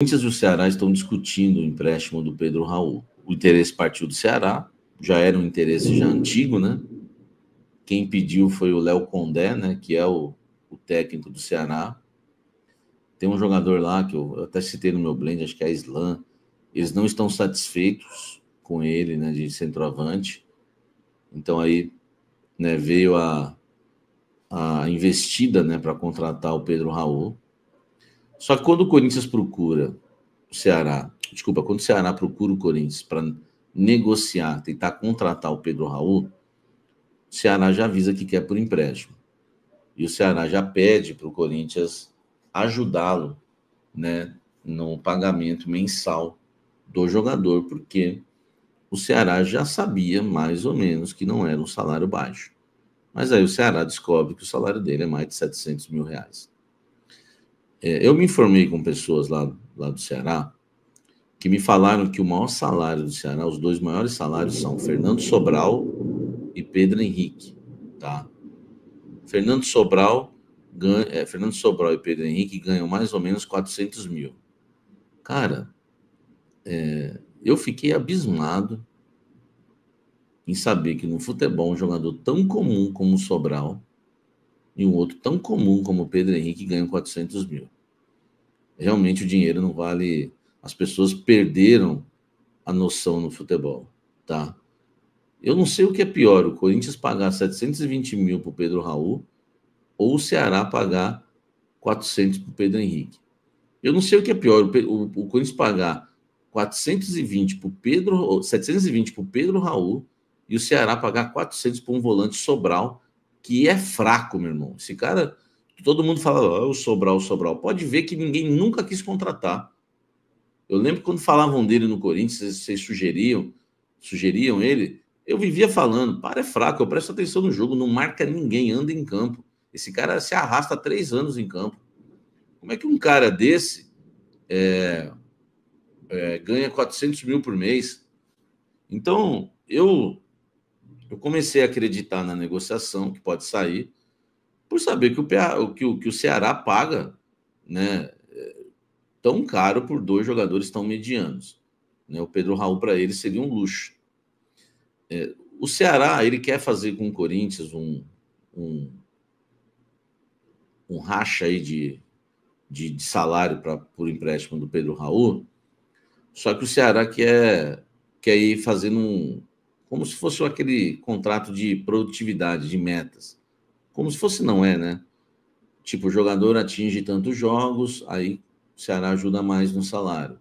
Corinthians e o Ceará estão discutindo o empréstimo do Pedro Raul. O interesse partiu do Ceará, já era um interesse já antigo, né? Quem pediu foi o Léo Condé, né? Que é o técnico do Ceará. Tem um jogador lá que eu até citei no meu blend, acho que é a Islan. Eles não estão satisfeitos com ele, né? De centroavante. Então aí, né? Veio a investida, né? Para contratar o Pedro Raul. Só que quando o Corinthians procura o Ceará, quando o Ceará procura o Corinthians para negociar, tentar contratar o Pedro Raul, o Ceará já avisa que quer por empréstimo. E o Ceará já pede para o Corinthians ajudá-lo, né, no pagamento mensal do jogador, porque o Ceará já sabia mais ou menos que não era um salário baixo. Mas aí o Ceará descobre que o salário dele é mais de 700 mil reais. Eu me informei com pessoas lá do Ceará que me falaram que o maior salário do Ceará, os dois maiores salários são Fernando Sobral e Pedro Henrique, tá? Fernando Sobral e Pedro Henrique ganham mais ou menos 400 mil. Cara, eu fiquei abismado em saber que no futebol um jogador tão comum como o Sobral e um outro tão comum como o Pedro Henrique ganham 400 mil. Realmente o dinheiro não vale. As pessoas perderam a noção no futebol, tá? Eu não sei o que é pior, o Corinthians pagar 720 mil para o Pedro Raul ou o Ceará pagar 400 para o Pedro Henrique. Eu não sei o que é pior, o Corinthians pagar 420 para o Pedro, 720 para o Pedro Raul e o Ceará pagar 400 para um volante Sobral, que é fraco, meu irmão. Esse cara, todo mundo fala, o Sobral. Pode ver que ninguém nunca quis contratar. Eu lembro quando falavam dele no Corinthians, vocês sugeriam ele, eu vivia falando, é fraco, eu presto atenção no jogo, não marca ninguém, anda em campo. Esse cara se arrasta há 3 anos em campo. Como é que um cara desse ganha 400 mil por mês? Então, eu comecei a acreditar na negociação que pode sair, por saber que o Ceará paga, né, tão caro por 2 jogadores tão medianos. Né? O Pedro Raul, para ele, seria um luxo. O Ceará, ele quer fazer com o Corinthians um racha aí de salário por empréstimo do Pedro Raul, só que o Ceará quer ir fazendo como se fosse aquele contrato de produtividade, de metas. Como se fosse, não é, né? Tipo, o jogador atinge tantos jogos, aí o Ceará ajuda mais no salário.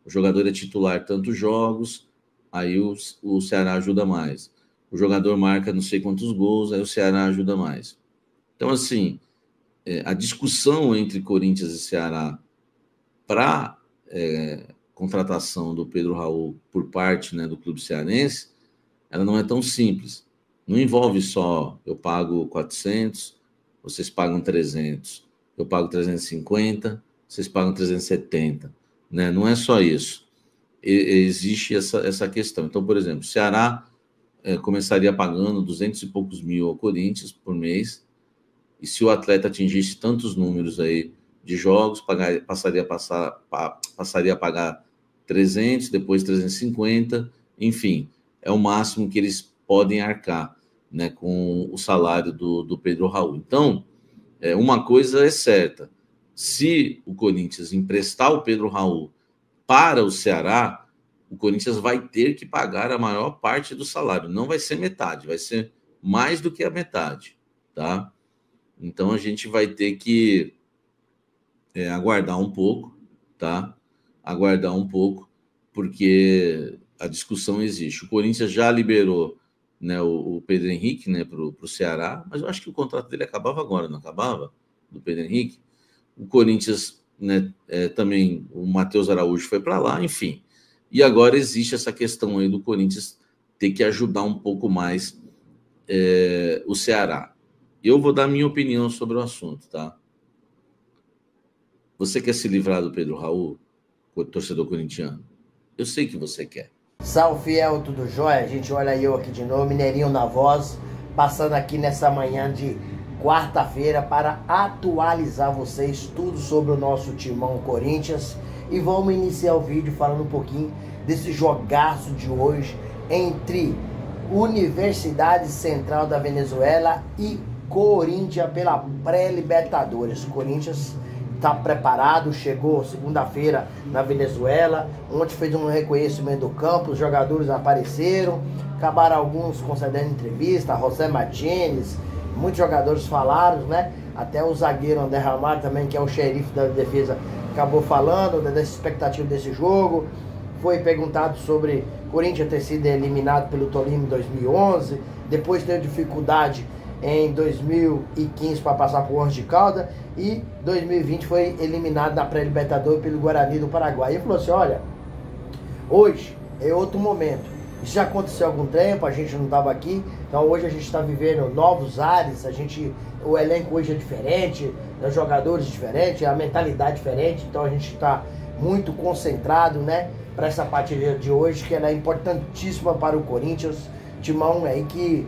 O jogador é titular tantos jogos, aí o Ceará ajuda mais. O jogador marca não sei quantos gols, aí o Ceará ajuda mais. Então, assim, a discussão entre Corinthians e Ceará para contratação do Pedro Raul por parte, né, do clube cearense, ela não é tão simples. Não envolve só eu pago 400, vocês pagam 300, eu pago 350, vocês pagam 370, né? Não é só isso. Existe essa questão. Então, por exemplo, o Ceará começaria pagando 200 e poucos mil ao Corinthians por mês, e se o atleta atingisse tantos números aí de jogos, passaria a pagar 300, depois 350, enfim, é o máximo que eles podem arcar, né, com o salário do Pedro Raul. Então, uma coisa é certa, se o Corinthians emprestar o Pedro Raul para o Ceará, o Corinthians vai ter que pagar a maior parte do salário, não vai ser metade, vai ser mais do que a metade, tá? Então a gente vai ter que aguardar um pouco, tá? Aguardar um pouco, porque a discussão existe. O Corinthians já liberou, né, o Pedro Henrique, né, para o Ceará, mas eu acho que o contrato dele acabava agora, não acabava? Do Pedro Henrique. O Corinthians, né, também, o Matheus Araújo foi para lá, enfim. E agora existe essa questão aí do Corinthians ter que ajudar um pouco mais o Ceará. Eu vou dar minha opinião sobre o assunto, tá? Você quer se livrar do Pedro Raul, o torcedor corintiano? Eu sei que você quer. Salve, fiel, tudo jóia? Gente, olha eu aqui de novo, Mineirinho na voz, passando aqui nessa manhã de quarta-feira para atualizar vocês tudo sobre o nosso timão Corinthians. e vamos iniciar o vídeo falando um pouquinho desse jogaço de hoje entre Universidade Central da Venezuela e Corinthians pela pré-Libertadores. Corinthians está preparado, chegou segunda-feira na Venezuela, ontem fez um reconhecimento do campo, os jogadores apareceram, acabaram alguns concedendo entrevista, José Martínez, muitos jogadores falaram, né? Até o zagueiro André Ramalho também, que é o xerife da defesa, acabou falando dessa expectativa desse jogo. Foi perguntado sobre Corinthians ter sido eliminado pelo Tolima em 2011, depois teve dificuldade em 2015 para passar por Onde de Caldas e 2020 foi eliminado na pré-Libertadores pelo Guarani do Paraguai. E falou assim, olha, hoje é outro momento. Isso já aconteceu há algum tempo, a gente não estava aqui, então hoje a gente está vivendo novos ares, o elenco hoje é diferente, os jogadores diferentes, a mentalidade diferente, então a gente está muito concentrado, né, para essa partida de hoje, que ela é importantíssima para o Corinthians, timão aí que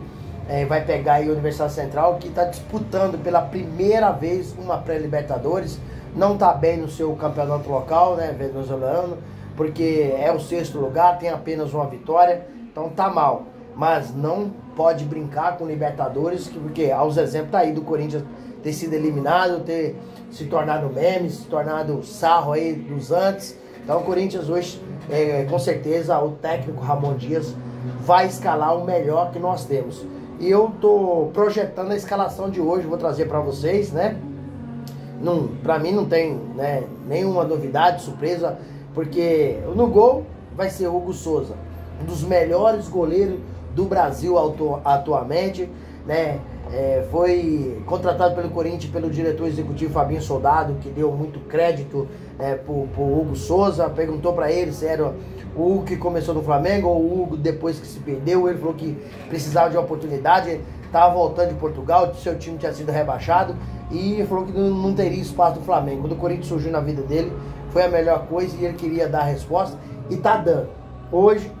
vai pegar aí a Universidade Central, que está disputando pela primeira vez uma pré-Libertadores, não está bem no seu campeonato local, né, venezuelano, porque é o 6º lugar, tem apenas uma vitória, então tá mal. Mas não pode brincar com Libertadores, porque aos exemplos tá aí do Corinthians ter sido eliminado, ter se tornado meme, se tornado sarro aí dos antes. Então o Corinthians hoje, com certeza, o técnico Ramon Dias vai escalar o melhor que nós temos. E eu tô projetando a escalação de hoje, vou trazer para vocês, né? Para mim não tem, né, nenhuma novidade, surpresa, porque no gol vai ser Hugo Souza, um dos melhores goleiros do Brasil atualmente, né? Foi contratado pelo Corinthians, pelo diretor executivo Fabinho Soldado, que deu muito crédito pro Hugo Souza. Perguntou para ele se era o Hugo que começou no Flamengo ou o Hugo depois que se perdeu. Ele falou que precisava de oportunidade, estava voltando de Portugal, seu time tinha sido rebaixado e falou que não teria espaço no Flamengo. Quando o Corinthians surgiu na vida dele, foi a melhor coisa e ele queria dar a resposta e tá dando. Hoje,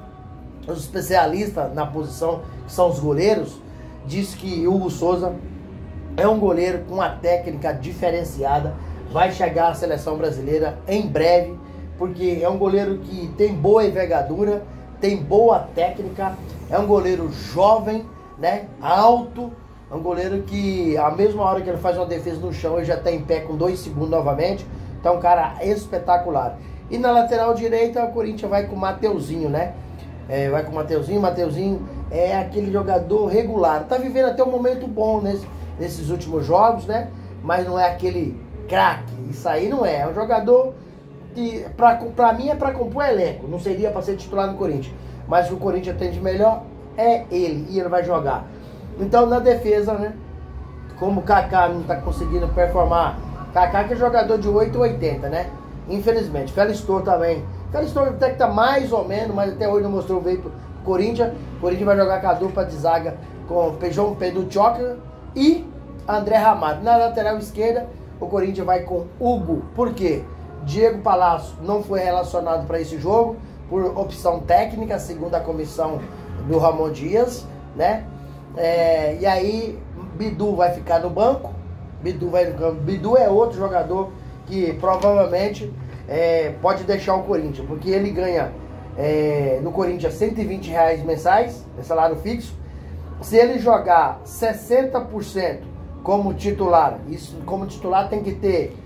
os especialistas na posição, que são os goleiros, diz que Hugo Souza é um goleiro com uma técnica diferenciada, vai chegar à seleção brasileira em breve, porque é um goleiro que tem boa envergadura, tem boa técnica, é um goleiro jovem, né, alto, é um goleiro que a mesma hora que ele faz uma defesa no chão, ele já está em pé com 2 segundos novamente. Então, um cara espetacular. E na lateral direita, o Corinthians vai com o Mateuzinho, né? Vai com o Mateuzinho. Mateuzinho é aquele jogador regular. Tá vivendo até um momento bom nesses últimos jogos, né? Mas não é aquele craque. Isso aí não é. É um jogador que, pra mim, é pra compor elenco. Não seria pra ser titular no Corinthians. Mas o que o Corinthians tem de melhor é ele. E ele vai jogar. Então, na defesa, né? Como o Kaká não tá conseguindo performar. Kaká que é jogador de 8,80, né? Infelizmente. Felistor também. Felistor até que tá mais ou menos, mas até hoje não mostrou o veio pro Corinthians. O Corinthians vai jogar com a dupla de zaga com João Pedro Choca e André Ramalho. Na lateral esquerda, o Corinthians vai com Hugo. Por quê? Diego Palácio não foi relacionado para esse jogo por opção técnica, segundo a comissão do Ramon Dias, né? E aí, Bidu vai ficar no banco. Bidu é outro jogador que provavelmente pode deixar o Corinthians, porque ele ganha no Corinthians R$120 mensais, é salário fixo. Se ele jogar 60% como titular, isso como titular tem que ter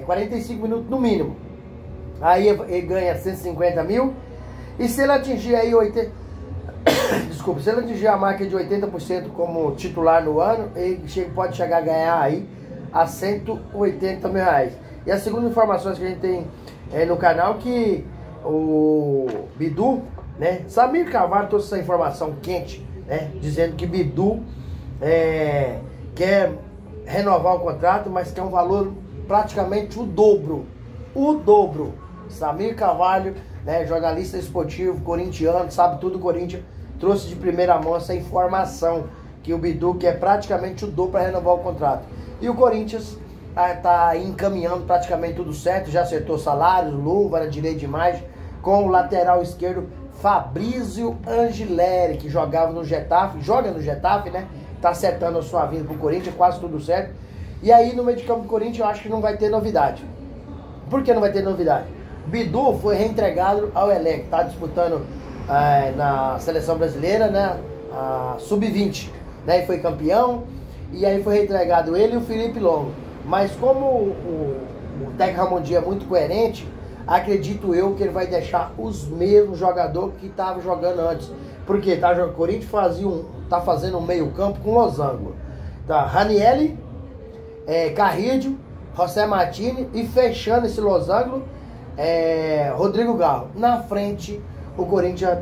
45 minutos no mínimo. Aí ele ganha 150 mil. E se ele atingir aí 80... Desculpa, se ele atingir a marca de 80% como titular no ano, ele pode chegar a ganhar aí a R$180 mil. E a segunda informação que a gente tem no canal que o Bidu, né, Samir Carvalho trouxe essa informação quente, né, dizendo que Bidu quer renovar o contrato, mas quer um valor praticamente o dobro. Samir Carvalho, né, jornalista esportivo, corintiano, sabe tudo do Corinthians, trouxe de primeira mão essa informação, que o Bidu quer praticamente o dobro para renovar o contrato. E o Corinthians está encaminhando praticamente tudo certo, já acertou salários, luva na direita de imagem, com o lateral esquerdo Fabrício Angileri, que jogava no Getafe, joga no Getafe, né? Tá acertando a sua vinda pro Corinthians, quase tudo certo. E aí no meio de campo do Corinthians eu acho que não vai ter novidade. Por que não vai ter novidade? Bidu foi reentregado ao elenco, está disputando na seleção brasileira, né, a sub-20, né, e foi campeão, e aí foi reentregado ele e o Felipe Longo. Mas como o técnico Ramon Dias é muito coerente, acredito eu que ele vai deixar os mesmos jogadores que estavam jogando antes. Porque o Corinthians tá fazendo um meio campo com losango. Tá, Ranieri, Carrillo, José Martini e fechando esse losango, Rodrigo Garro. Na frente, o Corinthians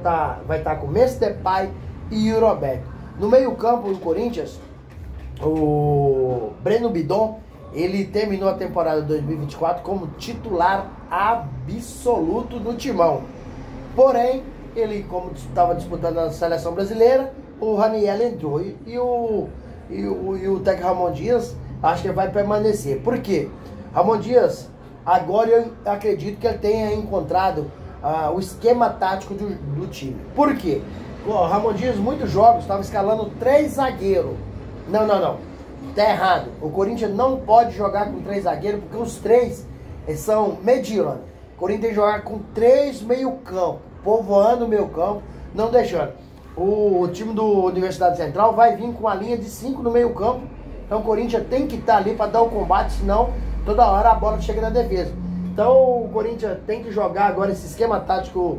vai estar com Messi Depay e Roberto. No meio campo do Corinthians, o Breno Bidon, ele terminou a temporada 2024 como titular absoluto do timão. Porém, ele, como estava disputando a seleção brasileira, o Ranieri entrou. E o técnico Ramon Dias, acho que vai permanecer. Por quê? Ramon Dias, agora eu acredito que ele tenha encontrado o esquema tático do time. Por quê? O Ramon Dias, muitos jogos, estava escalando 3 zagueiros. Não. Tá errado. O Corinthians não pode jogar com 3 zagueiros, porque os 3 são medianos. O Corinthians tem que jogar com 3 meio-campo, povoando o meio-campo, não deixando. O time do Universidade Central vai vir com a linha de 5 no meio-campo. Então o Corinthians tem que estar ali para dar o combate, senão toda hora a bola chega na defesa. Então o Corinthians tem que jogar agora esse esquema tático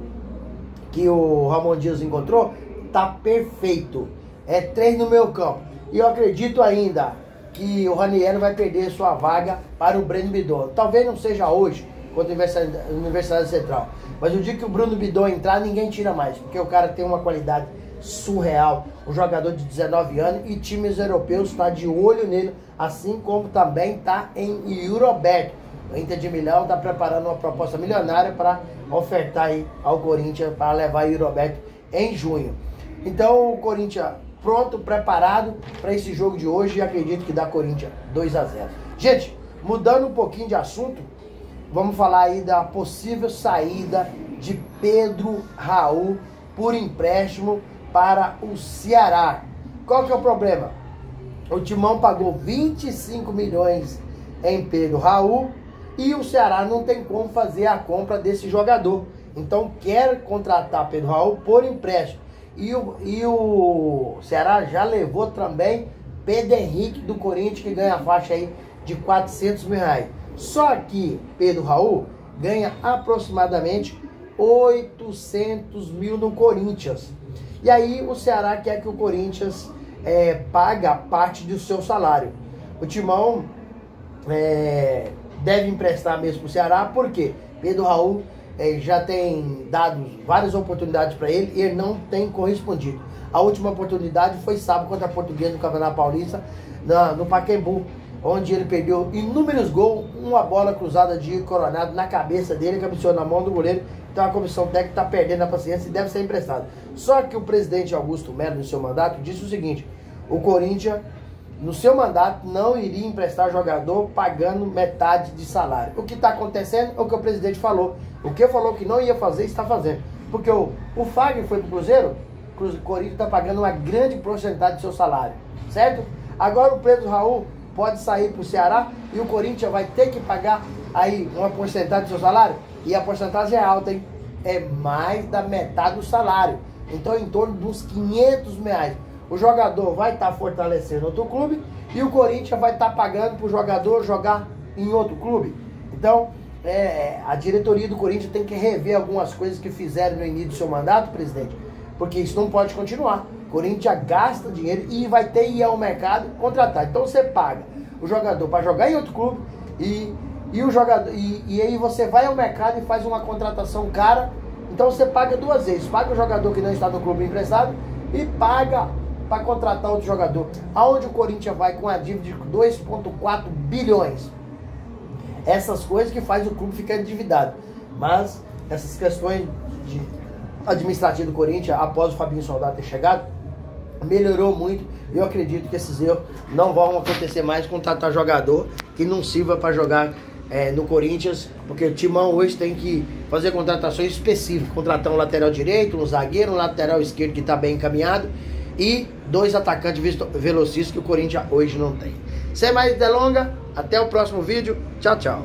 que o Ramon Dias encontrou, tá perfeito. É 3 no meio-campo. E eu acredito ainda que o Ranieri vai perder sua vaga para o Breno Bidon. Talvez não seja hoje, contra a Universidade Central. Mas o dia que o Bruno Bidon entrar, ninguém tira mais. Porque o cara tem uma qualidade surreal. Um jogador de 19 anos e times europeus estão de olho nele. Assim como também está em Roberto. O Inter de Milão está preparando uma proposta milionária para ofertar aí ao Corinthians para levar o Roberto em junho. Então o Corinthians pronto, preparado para esse jogo de hoje, e acredito que dá Corinthians 2-0. Gente, mudando um pouquinho de assunto, vamos falar aí da possível saída de Pedro Raul por empréstimo para o Ceará. Qual que é o problema? O Timão pagou 25 milhões em Pedro Raul e o Ceará não tem como fazer a compra desse jogador. Então quer contratar Pedro Raul por empréstimo. E o Ceará já levou também Pedro Henrique do Corinthians, que ganha a faixa aí de 400 mil reais. Só que Pedro Raul ganha aproximadamente 800 mil no Corinthians. E aí o Ceará quer que o Corinthians paga parte do seu salário. O Timão deve emprestar mesmo para o Ceará, porque Pedro Raul já tem dado várias oportunidades para ele e ele não tem correspondido. A última oportunidade foi sábado contra a Portuguesa no Campeonato Paulista, no Pacaembu, onde ele perdeu inúmeros gols, uma bola cruzada de Coronado na cabeça dele, cabeceou na mão do goleiro. Então a comissão técnica está perdendo a paciência e deve ser emprestado. Só que o presidente Augusto Melo, no seu mandato, disse o seguinte: o Corinthians, no seu mandato, não iria emprestar jogador pagando metade de salário. O que está acontecendo é o que o presidente falou. O que falou que não ia fazer, está fazendo. Porque o Fagner foi para o Cruzeiro, o Corinthians está pagando uma grande porcentagem do seu salário, certo? Agora o Pedro Raul pode sair para o Ceará e o Corinthians vai ter que pagar aí uma porcentagem do seu salário. E a porcentagem é alta, hein? É mais da metade do salário. Então, em torno de uns 500 reais. O jogador vai estar fortalecendo outro clube e o Corinthians vai estar pagando para o jogador jogar em outro clube. Então, a diretoria do Corinthians tem que rever algumas coisas que fizeram no início do seu mandato, presidente, porque isso não pode continuar. O Corinthians gasta dinheiro e vai ter que ir ao mercado contratar. Então, você paga o jogador para jogar em outro clube e o jogador e aí você vai ao mercado e faz uma contratação cara. Então você paga 2 vezes, paga o jogador que não está no clube emprestado e paga para contratar outro jogador. Aonde o Corinthians vai com a dívida de 2,4 bilhões. Essas coisas que faz o clube ficar endividado. Mas essas questões de administrativo do Corinthians, após o Fabinho Soldado ter chegado, melhorou muito. Eu acredito que esses erros não vão acontecer mais, contratar jogador que não sirva para jogar no Corinthians, porque o Timão hoje tem que fazer contratações específicas, contratar um lateral direito, um zagueiro, um lateral esquerdo que está bem encaminhado e 2 atacantes velocistas que o Corinthians hoje não tem. Sem mais delongas, até o próximo vídeo, tchau, tchau.